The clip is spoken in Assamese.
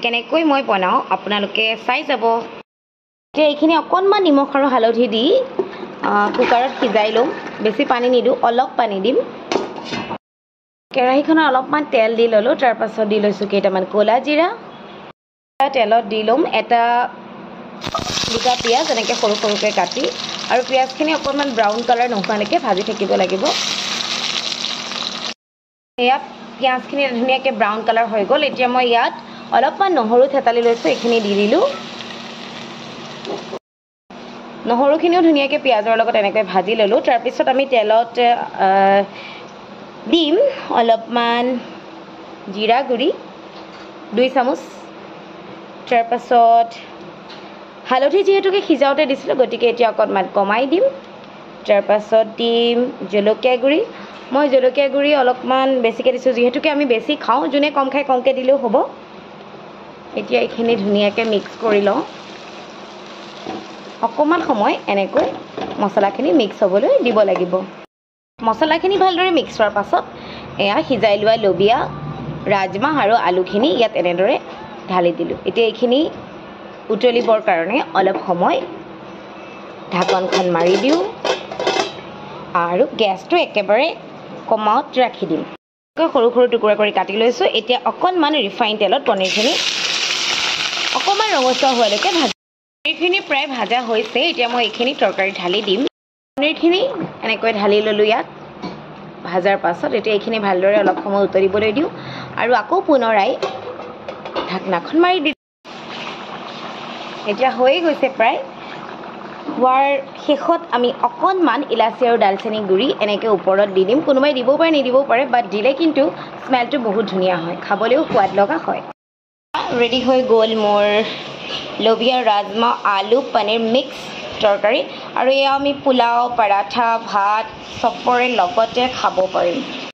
কেনেকৈ মই বনাওঁ আপোনালোকে চাই যাব। এতিয়া এইখিনি অকণমান নিমখ আৰু হালধি দি কুকাৰত সিজাই ল'ম। বেছি পানী নিদিওঁ, অলপ পানী দিম। কেৰাহীখনত অলপমান তেল দি ল'লোঁ। তাৰপাছত দি লৈছোঁ কেইটামান ক'লা জিৰা। তেলত দি ল'ম দুটা পিঁয়াজ এনেকৈ সৰু সৰুকৈ কাটি, আৰু পিঁয়াজখিনি অকণমান ব্ৰাউন কালাৰ নোহোৱালৈকে ভাজি থাকিব লাগিব। ইয়াত পিঁয়াজখিনি ধুনীয়াকৈ ব্ৰাউন কালাৰ হৈ গ'ল। এতিয়া মই ইয়াত অলপমান নহৰু থেতালি লৈছোঁ, এইখিনি দি দিলোঁ। নহৰুখিনিও ধুনীয়াকৈ পিঁয়াজৰ লগত এনেকৈ ভাজি ল'লোঁ। তাৰপিছত আমি তেলত দিম অলপমান জিৰা গুড়ি 2 চামুচ। তাৰপাছত হালধি যিহেতুকে সিজাওঁতে দিছিলোঁ, গতিকে এতিয়া অকণমান কমাই দিম। তাৰপাছত দিম জলকীয়া গুড়ি। মই জলকীয়া গুড়ি অলপমান বেছিকৈ দিছোঁ, যিহেতুকে আমি বেছি খাওঁ। যোনে কম খাই কমকৈ দিলেও হ'ব। এতিয়া এইখিনি ধুনীয়াকৈ মিক্স কৰি লওঁ। অকণমান সময় এনেকৈ মছলাখিনি মিক্স হ'বলৈ দিব লাগিব। মছলাখিনি ভালদৰে মিক্স হোৱাৰ পাছত এয়া সিজাই লোৱা লবিয়া, ৰাজমাহ আৰু আলুখিনি ইয়াত এনেদৰে ঢালি দিলোঁ। এতিয়া এইখিনি উতলিবৰ কাৰণে অলপ সময় ঢাকনখন মাৰি দিওঁ আৰু গেছটো একেবাৰে কমত ৰাখি দিম। সৰু সৰু টুকুৰা কৰি কাটি লৈছোঁ। এতিয়া অকণমান ৰিফাইন তেলত পনীৰখিনি অকণমান ৰঙচুৱা হোৱালৈকে ভাজি। পনীৰখিনি প্ৰায় ভাজা হৈছে। এতিয়া মই এইখিনি তৰকাৰীত ঢালি দিম। পনীৰখিনি এনেকৈ ঢালি ল'লোঁ ইয়াত ভাজাৰ পাছত। এতিয়া এইখিনি ভালদৰে অলপ সময় উতলিবলৈ দিওঁ আৰু আকৌ পুনৰাই ঢাকনাখন মাৰি দিওঁ। এতিয়া হৈয়ে গৈছে প্ৰায়। হোৱাৰ শেষত আমি অকণমান ইলাচি আৰু ডালচেনি গুড়ি এনেকৈ ওপৰত দি দিম। কোনোবাই দিবও পাৰে, নিদিবও পাৰে, বাট দিলে কিন্তু স্মেলটো বহুত ধুনীয়া হয়, খাবলৈও সোৱাদ লগা হয়। ৰেডি হৈ গ'ল মোৰ লবিয়া, ৰাজমাহ, আলু, পনীৰ মিক্স তৰকাৰী। আৰু এয়া আমি পোলাও, পৰাঠা, ভাত চবৰে লগতে খাব পাৰিম।